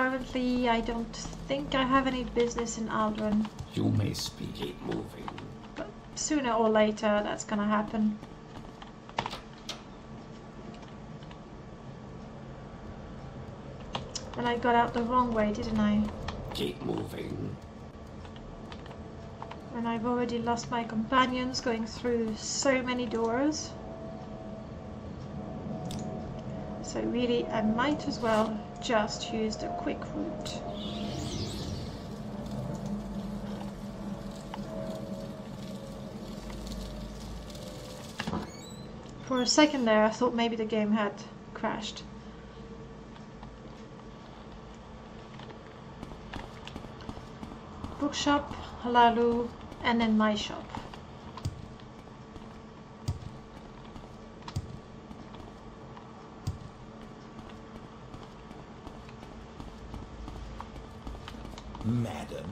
currently I don't think I have any business in Aldrin. You may speak. Keep moving. But sooner or later that's gonna happen. And I got out the wrong way, didn't I? Keep moving. And I've already lost my companions going through so many doors. So really, I might as well just use the quick route. For a second there, I thought maybe the game had crashed. Bookshop, Halalu, and then my shop. Madam?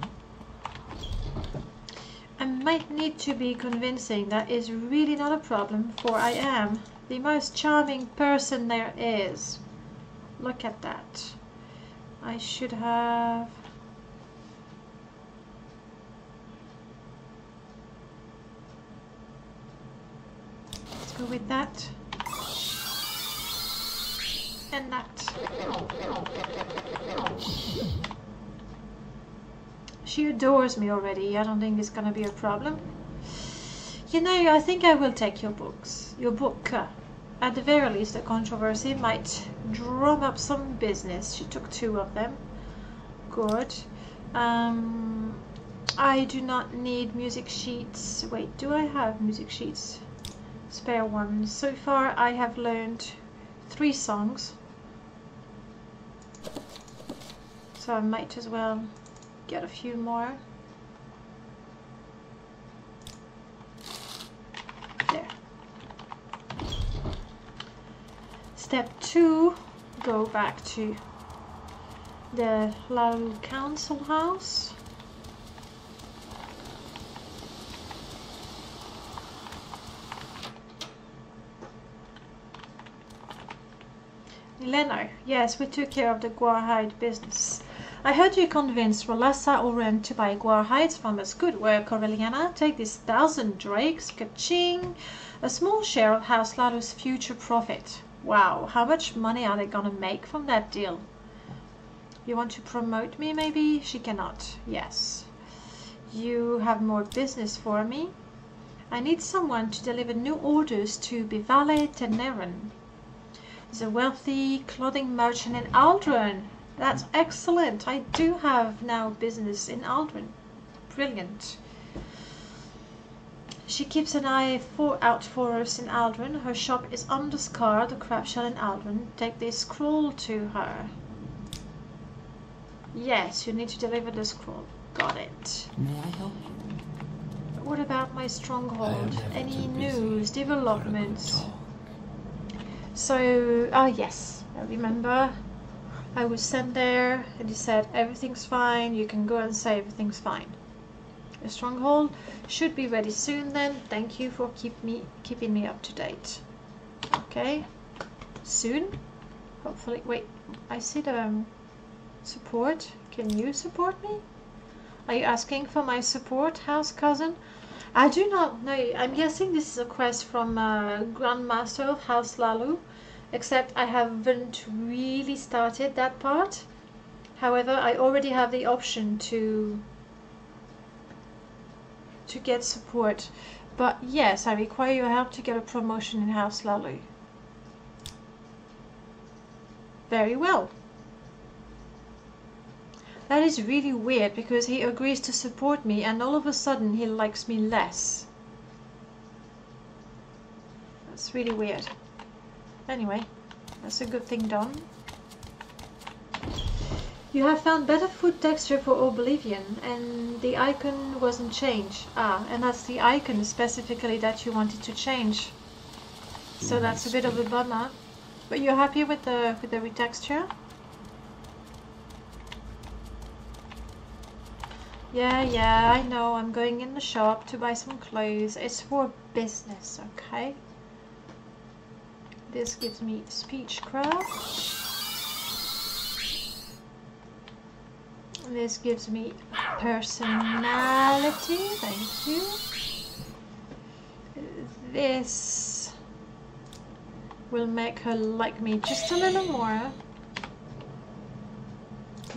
I might need to be convincing that is really not a problem, for I am the most charming person there is. Look at that. I should have... Let's go with that. And that. She adores me already. I don't think it's gonna be a problem. You know, I think I will take your books. Your book. At the very least, the controversy might drum up some business. She took 2 of them. Good. I do not need music sheets. Wait, do I have music sheets? Spare ones. So far, I have learned 3 songs. So I might as well get a few more. There. Step 2, go back to the Lau Council House. Leno, yes, we took care of the Guarhide business. I heard you convinced Rolessa Oren to buy Guarhides from us. Good work, Aureliana. Take these 1,000 drakes, ka-ching! A small share of House Lalu's future profit. Wow, how much money are they gonna make from that deal? You want to promote me, maybe? She cannot. Yes. You have more business for me? I need someone to deliver new orders to Bivale Teneran. He's a wealthy clothing merchant in Aldrin. That's excellent. I do have now business in Aldrin. Brilliant. She keeps an eye out for us in Aldrin. Her shop is on the Scar, the crab shell in Aldrin. Take this scroll to her. Yes, you need to deliver the scroll. Got it. May I help you? What about my stronghold? Any news, developments? So, yes, I remember I was sent there and he said everything's fine, you can go and say everything's fine. The stronghold should be ready soon then. Thank you for keeping me up to date. Okay, soon, hopefully. Wait, I see the support. Can you support me? Are you asking for my support, house cousin? I do not know. I'm guessing this is a quest from Grandmaster of House Lalu, except I haven't really started that part. However, I already have the option to get support. But yes, I require your help to get a promotion in House Lalu. Very well. That is really weird because he agrees to support me and all of a sudden he likes me less. That's really weird. Anyway, that's a good thing done. You have found better food texture for Oblivion and the icon wasn't changed. Ah, and that's the icon specifically that you wanted to change. So that's a bit of a bummer. But you're happy with the retexture? Yeah, I know. I'm going in the shop to buy some clothes. It's for business, okay? This gives me speechcraft. This gives me personality, thank you. This will make her like me just a little more.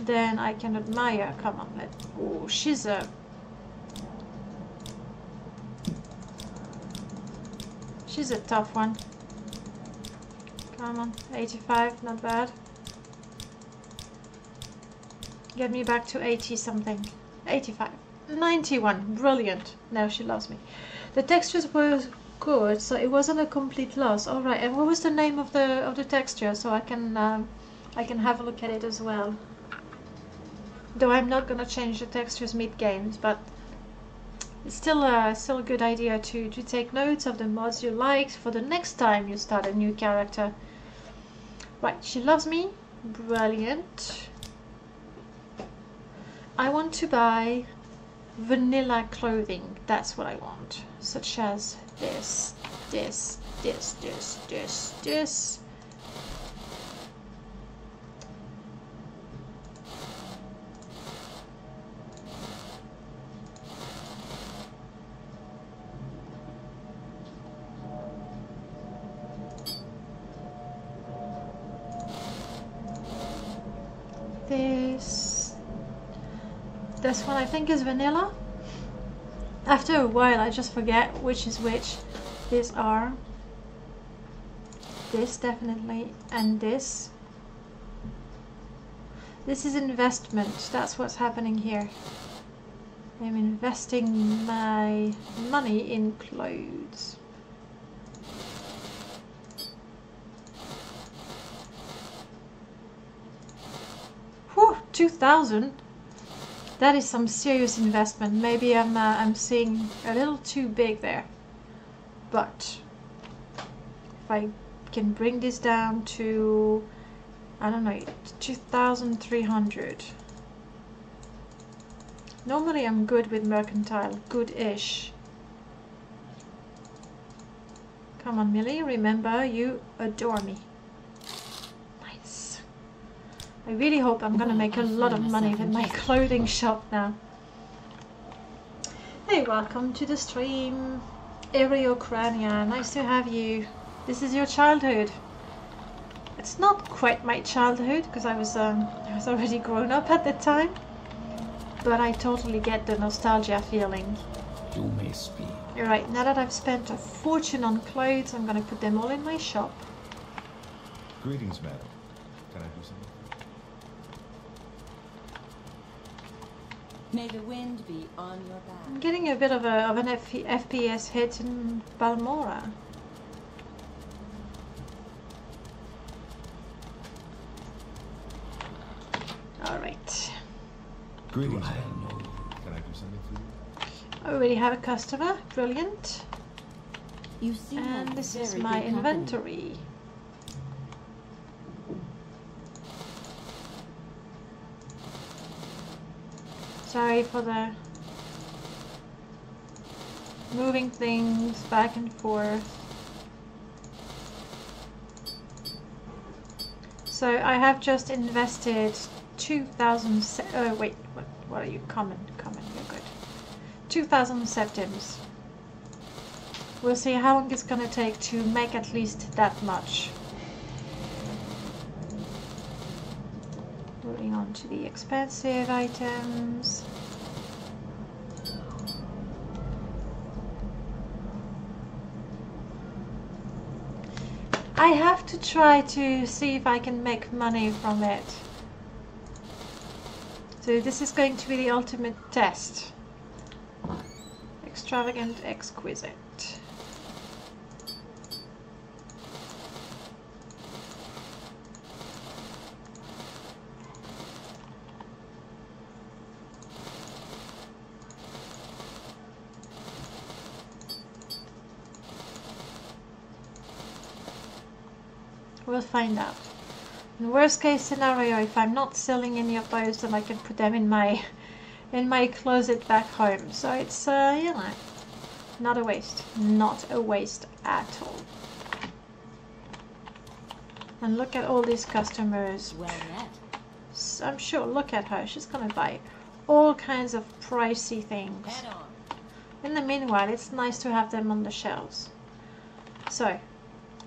Then I can admire. Come on, oh, she's a tough one. Come on, 85, not bad. Get me back to 80 something. 85. 91, brilliant. Now she loves me. The textures were good, so it wasn't a complete loss. All right, and what was the name of the texture, so I can have a look at it as well. Though I'm not gonna change the textures mid-games, but it's still a good idea to take notes of the mods you liked for the next time you start a new character. Right, she loves me. Brilliant. I want to buy vanilla clothing. That's what I want. Such as this, this, this, this, this, this. This one I think is vanilla. After a while I just forget which is which. These are this definitely, and this. This is investment. That's what's happening here. I'm investing my money in clothes. Whew, 2,000. That is some serious investment. Maybe I'm seeing a little too big there. But if I can bring this down to, I don't know, 2,300. Normally I'm good with mercantile, good-ish. Come on, Millie, remember you adore me. Nice. I really hope I'm gonna make a lot of money with my clothing shop now. Hey, welcome to the stream. Ariocrania, nice to have you. This is your childhood. It's not quite my childhood because I was already grown up at the time. But I totally get the nostalgia feeling. You may speak. Alright, now that I've spent a fortune on clothes, I'm gonna put them all in my shop. Greetings, madam. Can I do something? May the wind be on your back. I'm getting a bit of an FPS hit in Balmora. Alright. Greetings, madam. Can I do something for you? I already have a customer. Brilliant. You seem And like this is very my good company. inventory. Sorry for the moving things back and forth. So I have just invested 2,000. Oh wait, what are you? Common, you're good. 2,000 septims. We'll see how long it's gonna take to make at least that much. Moving on to the expensive items. I have to try to see if I can make money from it. So this is going to be the ultimate test. Extravagant, exquisite. We'll find out. In worst case scenario, if I'm not selling any of those, then I can put them in my closet back home. So it's you know, not a waste. Not a waste at all. And look at all these customers. Well met. So I'm sure. Look at her. She's gonna buy all kinds of pricey things. Head on. In the meanwhile, it's nice to have them on the shelves. So,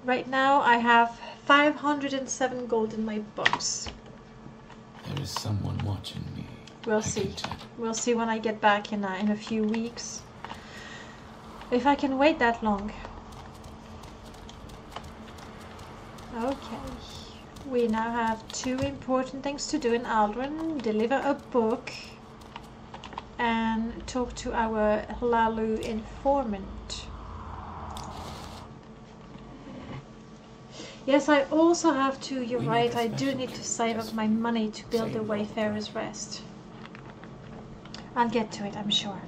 right now I have 507 gold in my box. There is someone watching me. We'll I see. can tell. We'll see when I get back in a few weeks. If I can wait that long. Okay. We now have 2 important things to do in Aldrin. Deliver a book and talk to our Lalu informant. Yes, I also have to, you're We right, need a I do need to save up my money to build the Wayfarer's Rest. I'll get to it, I'm sure.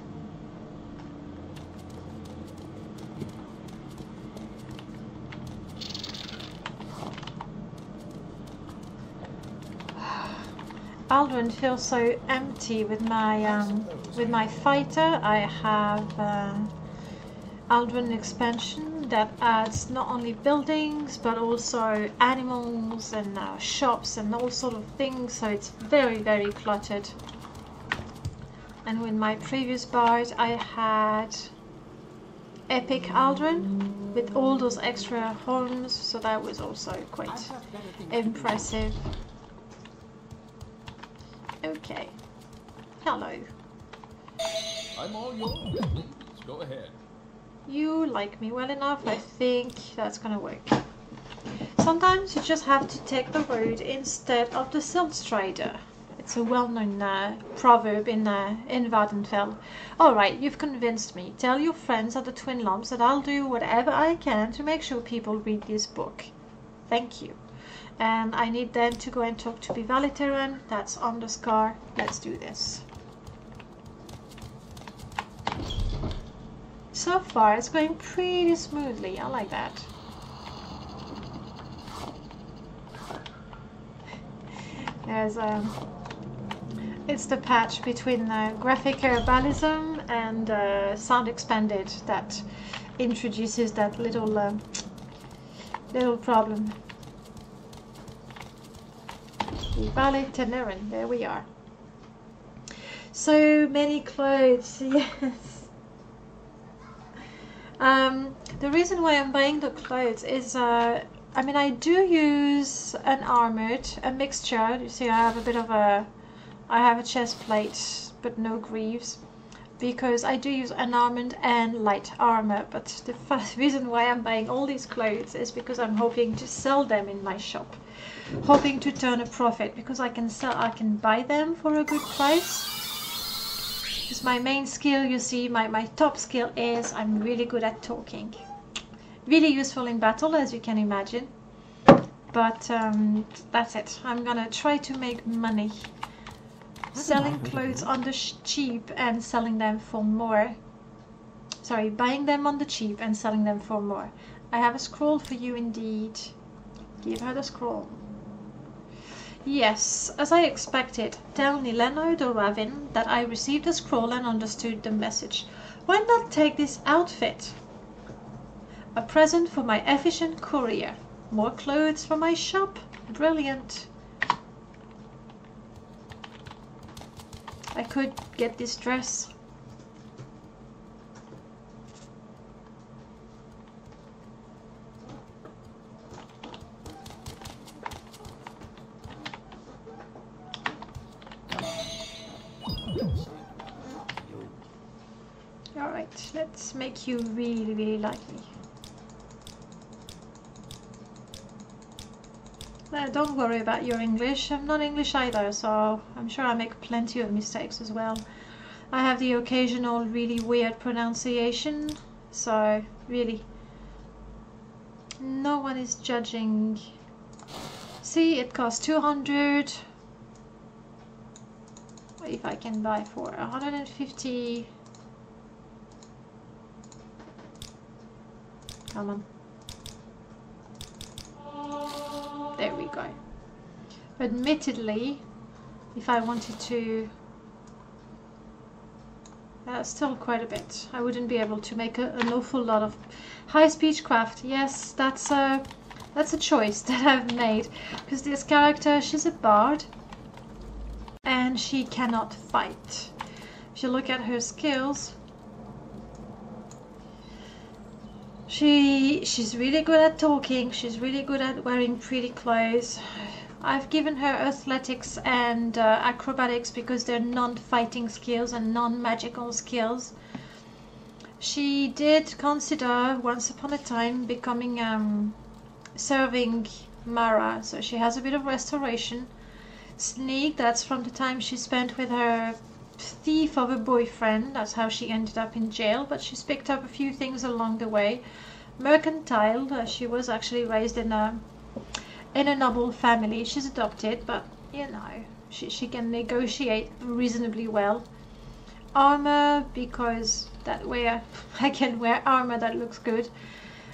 Aldrin feels so empty with my fighter. I have Aldrin expansion that adds not only buildings but also animals and shops and all sort of things, so it's very cluttered. And with my previous bard I had Epic Aldrin with all those extra homes, so that was also quite impressive. Okay. Hello. I'm all yours. Please, go ahead. You like me well enough, I think that's gonna work. Sometimes you just have to take the road instead of the Silgstrider. It's a well-known proverb in Vvardenfell. Alright, you've convinced me. Tell your friends at the Twin Lumps that I'll do whatever I can to make sure people read this book. Thank you. And I need then to go and talk to Vvardenfell. That's on the scar. Let's do this. So far it's going pretty smoothly. I like that. There's it's the patch between graphic realism and sound expanded that introduces that little problem. Vvardenfell, there we are. So many clothes, yes. The reason why I'm buying the clothes is, I mean, I do use an armored, a mixture. You see, I have a bit of I have a chest plate, but no greaves, because I do use an armored and light armor. But the first reason why I'm buying all these clothes is because I'm hoping to sell them in my shop. Hoping to turn a profit, because I can buy them for a good price. Because my main skill, you see, my top skill is I'm really good at talking. Really useful in battle, as you can imagine. But that's it. I'm gonna try to make money selling clothes on the cheap and selling them for more. Sorry, buying them on the cheap and selling them for more. I have a scroll for you indeed. Give her the scroll. Yes, as I expected, tell Nileno the Ravin that I received the scroll and understood the message. Why not take this outfit? A present for my efficient courier. More clothes for my shop. Brilliant. I could get this dress. Alright, let's make you really like me. Don't worry about your English. I'm not English either, so I'm sure I make plenty of mistakes as well. I have the occasional really weird pronunciation, so really no one is judging. See, it costs 200. If I can buy for 150. Come on. There we go. Admittedly, if I wanted to, still quite a bit. I wouldn't be able to make an awful lot of high speech craft. Yes, that's a choice that I've made, because this character, she's a bard, and she cannot fight. If you look at her skills, she's really good at talking, she's really good at wearing pretty clothes. I've given her athletics and acrobatics because they're non-fighting skills and non-magical skills. She did consider once upon a time becoming serving Mara, so she has a bit of restoration. Sneak, that's from the time she spent with her thief of a boyfriend, that's how she ended up in jail, but she's picked up a few things along the way. Mercantile, she was actually raised in a noble family. She's adopted, but you know, she can negotiate reasonably well. Armor, because that way I can wear armor that looks good.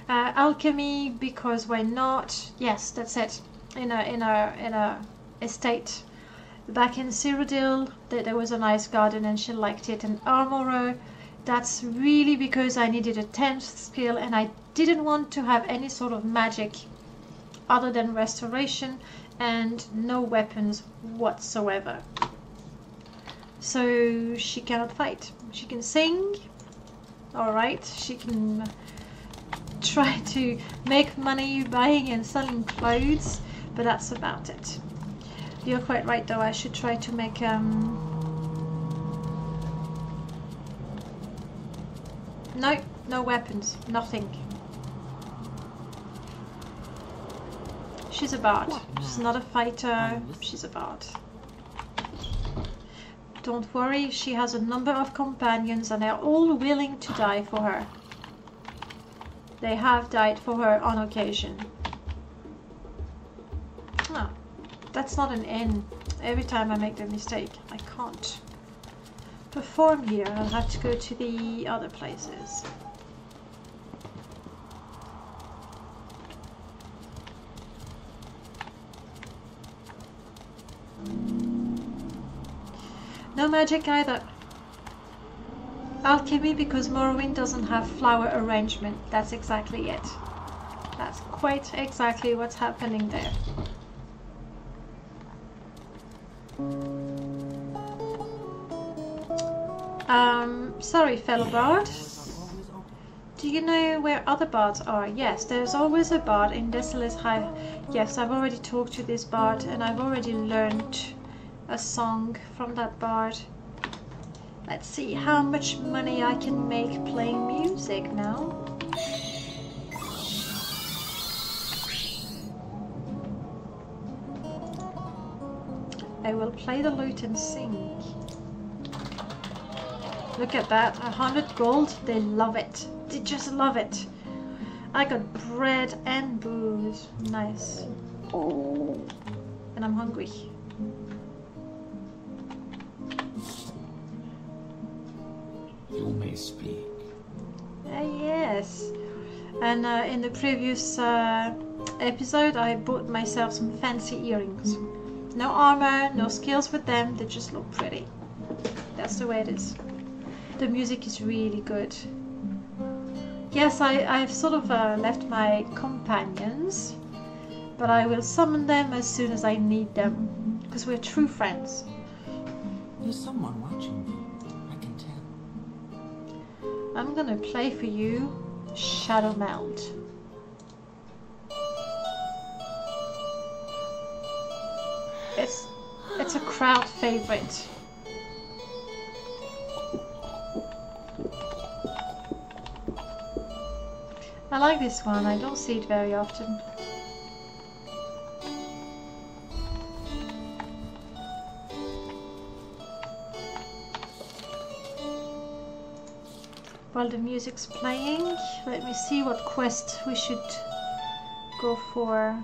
Alchemy, because why not? Yes, that's it. In a estate back in Cyrodiil, there was a nice garden and she liked it. And armorer, that's really because I needed a 10th skill and I didn't want to have any sort of magic other than restoration and no weapons whatsoever. So she cannot fight. She can sing, alright, she can try to make money buying and selling clothes, but that's about it. You're quite right though, I should try to make no weapons, nothing. She's a bard. She's not a fighter, she's a bard. Don't worry, she has a number of companions and they're all willing to die for her. They have died for her on occasion. Oh, that's not an N. Every time I make the mistake, I can't perform here. I'll have to go to the other places. No magic either. Alchemy, because Morrowind doesn't have flower arrangement. That's exactly it. That's quite exactly what's happening there. Sorry, fellow bard. Do you know where other bards are? Yes, there's always a bard in Desolate Hive. Yes, I've already talked to this bard and I've already learned a song from that bard. Let's see how much money I can make playing music now. I will play the lute and sing. Look at that, 100 gold, they love it. They just love it. I got bread and booze. Nice. And I'm hungry. You may speak. Yes. And in the previous episode I bought myself some fancy earrings. No armor, no skills with them, they just look pretty. That's the way it is. The music is really good. Yes, I've sort of left my companions, but I will summon them as soon as I need them, because we're true friends. There's someone watching me, I can tell. I'm gonna play for you Shadow Meld. It's a crowd favorite. I like this one, I don't see it very often. While the music's playing, let me see what quest we should go for.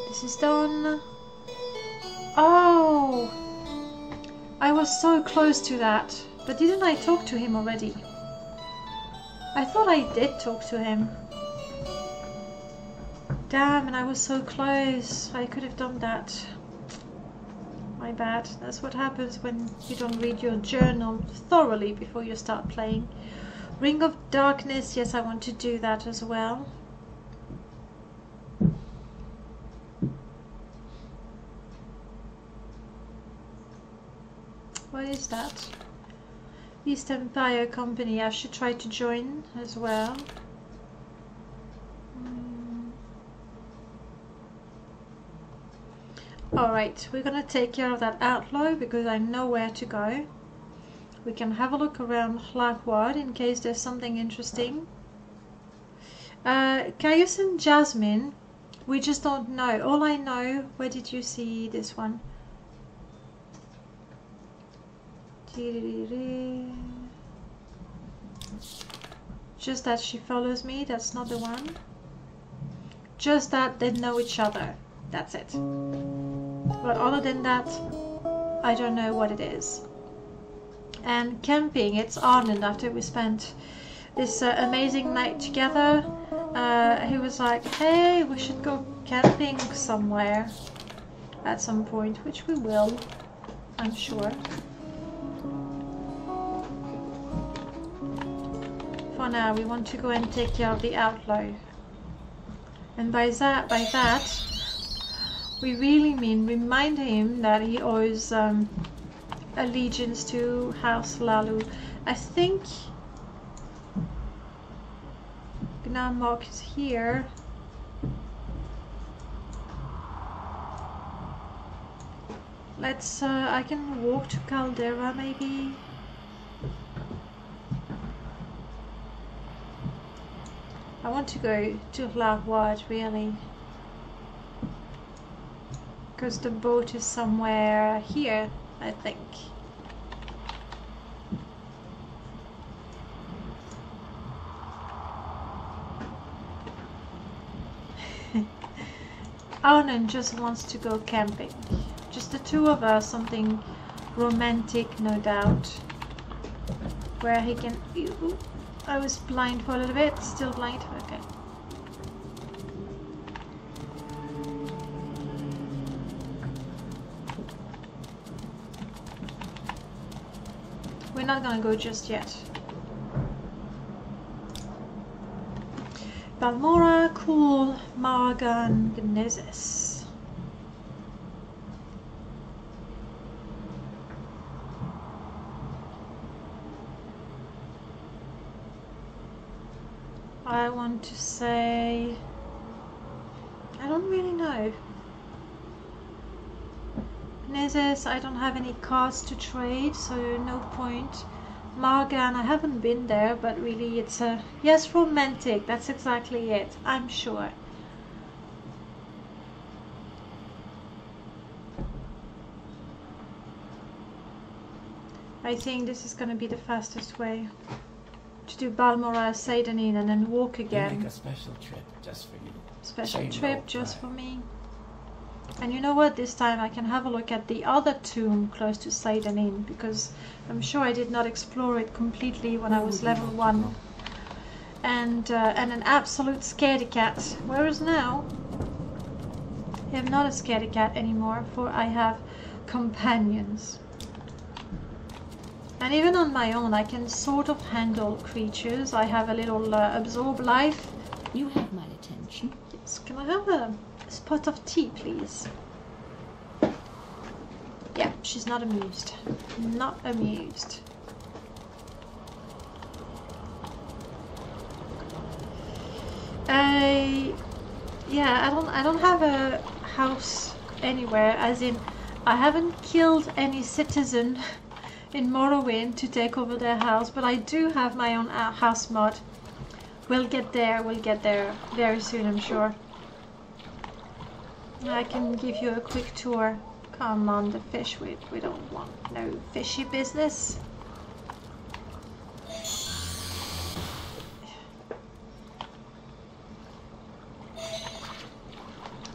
This is done. Oh! I was so close to that, but didn't I talk to him already? I thought I did talk to him. Damn, and I was so close. I could have done that. My bad. That's what happens when you don't read your journal thoroughly before you start playing. Ring of Darkness, yes, I want to do that as well. What is that? East Empire Company. I should try to join as well. Alright, we're gonna take care of that outlaw because I know where to go. We can have a look around Hlarkward in case there's something interesting. Caius and Jasmine, we just don't know. All I know, where did you see this one? Just that she follows me, that's not the one. Just that they know each other, that's it. But other than that, I don't know what it is. And camping, it's Arnold. After we spent this amazing night together, he was like, hey, we should go camping somewhere at some point, which we will, I'm sure. For now, we want to go and take care of the outlaw. And by that, we really mean remind him that he owes allegiance to House Lalu. I think Gnarmark is here. Let's, I can walk to Caldera maybe. I want to go to Hlarkward really. Because the boat is somewhere here, I think. Arnon just wants to go camping. Just the two of us, something romantic, no doubt. Where he can... Ooh, I was blind for a little bit, still blind, okay. We're not gonna go just yet. Balmora, cool, Margan, Gnezis. I want to say... I don't really know. Nezes, I don't have any cards to trade, so no point. Margan, I haven't been there, but really it's a... Yes, romantic, that's exactly it, I'm sure. I think this is gonna be the fastest way. To do Balmora, Seidanin, and then walk again. Make a special trip just for you. Special trip just for me. And you know what, this time I can have a look at the other tomb close to Seidanin, because I'm sure I did not explore it completely when I was level 1. And an absolute scaredy cat. Whereas now, I am not a scaredy cat anymore, for I have companions. And even on my own, I can sort of handle creatures. I have a little absorb life. You have my attention. Yes, can I have a spot of tea, please? Yeah, she's not amused. Not amused. Yeah, I don't have a house anywhere, as in I haven't killed any citizen in Morrowind to take over their house, but I do have my own house mod. We'll get there very soon, I'm sure. I can give you a quick tour. Come on, the fish, we don't want no fishy business.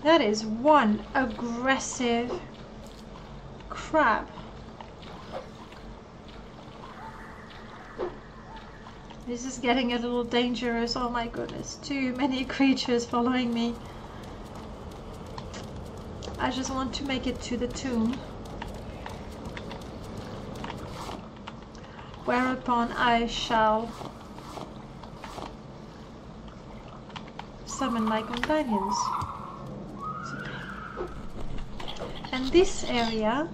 That is one aggressive crab. This is getting a little dangerous. Oh my goodness, too many creatures following me. I just want to make it to the tomb. Whereupon I shall summon my companions. And this area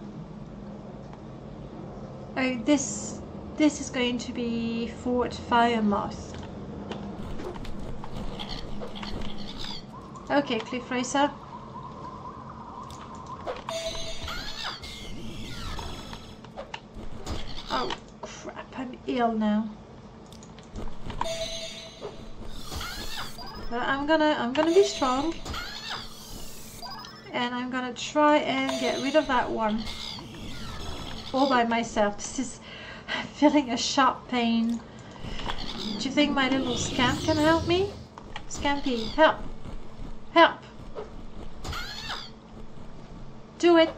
Oh, this is going to be Fort Firemoth. Okay, Cliff Racer. Oh crap, I'm ill now. But I'm gonna be strong. And I'm gonna try and get rid of that one. All by myself. This is feeling a sharp pain. Do you think my little scamp can help me? Scampy, help! Help! Do it!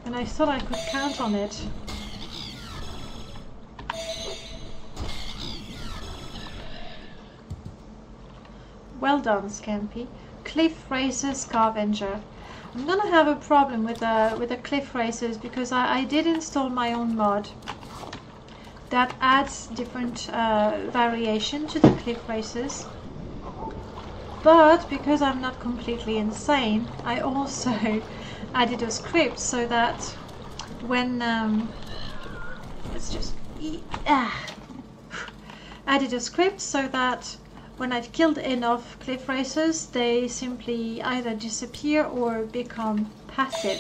And I thought I could count on it. Well done, Scampy. Cliff Racer Scavenger. I'm gonna have a problem with the Cliff Racers because I did install my own mod that adds different variation to the Cliff Racers. But because I'm not completely insane, I also added a script so that when let's just added a script so that when I've killed enough Cliff Racers, they simply either disappear or become passive.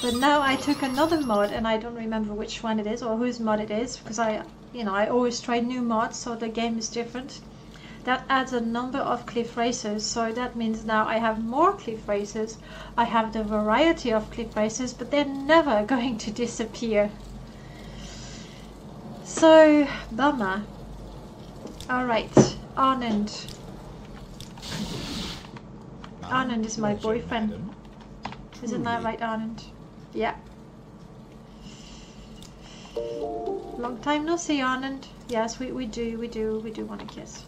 But now I took another mod, and I don't remember which one it is or whose mod it is, because I always try new mods, so the game is different. That adds a number of Cliff Racers, so that means now I have more Cliff Racers. I have the variety of Cliff Racers, but they're never going to disappear. So, bummer. Alright, Arnand. Arnand is my boyfriend. Isn't that right, Arnand? Yeah. Long time no see, Arnand. Yes, we do want to kiss.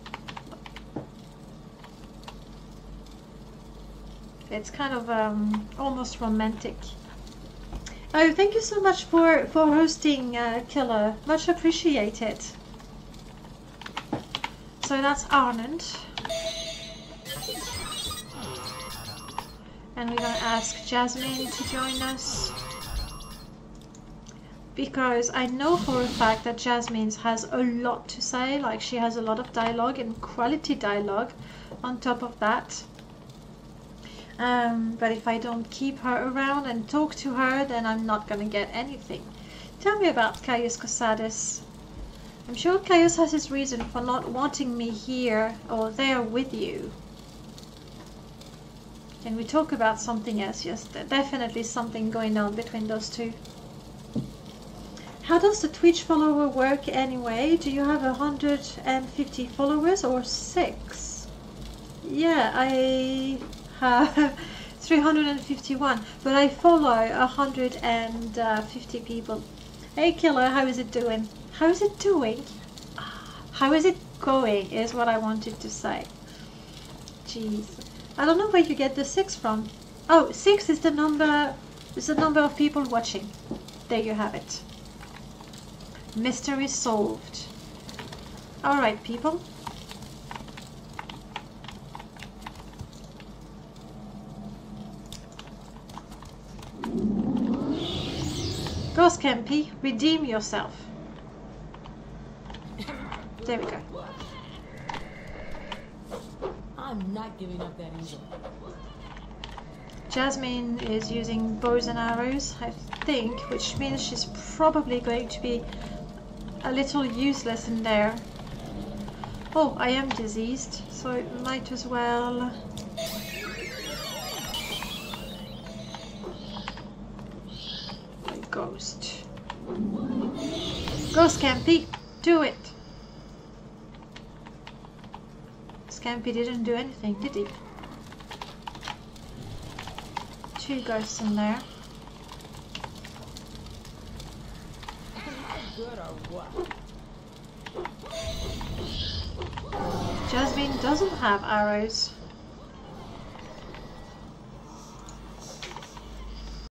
It's kind of almost romantic. Oh, thank you so much for hosting, Killer. Much appreciated. So that's Arnand. And we're gonna ask Jasmine to join us. Because I know for a fact that Jasmine has a lot to say, like she has a lot of dialogue and quality dialogue on top of that. But if I don't keep her around and talk to her, then I'm not gonna get anything. Tell me about Caius Cosades. I'm sure Caius has his reason for not wanting me here or there with you. Can we talk about something else? Yes, there's definitely something going on between those two. How does the Twitch follower work anyway? Do you have 150 followers or 6? Yeah, I have 351, but I follow 150 people. Hey Killer, how is it doing? How is it doing? How is it going is what I wanted to say. Jeez. I don't know where you get the 6 from. Oh, 6 is the number of people watching. There you have it. Mystery solved. Alright, people. Go, Scampy. Redeem yourself. There we go. I'm not giving up that easily. Jasmine is using bows and arrows, I think, which means she's probably going to be a little useless in there. Oh, I am diseased, so it might as well... A ghost. Go, Scampy! Do it! Scampy didn't do anything, did he? 2 ghosts in there. Good or what? Jasmine doesn't have arrows.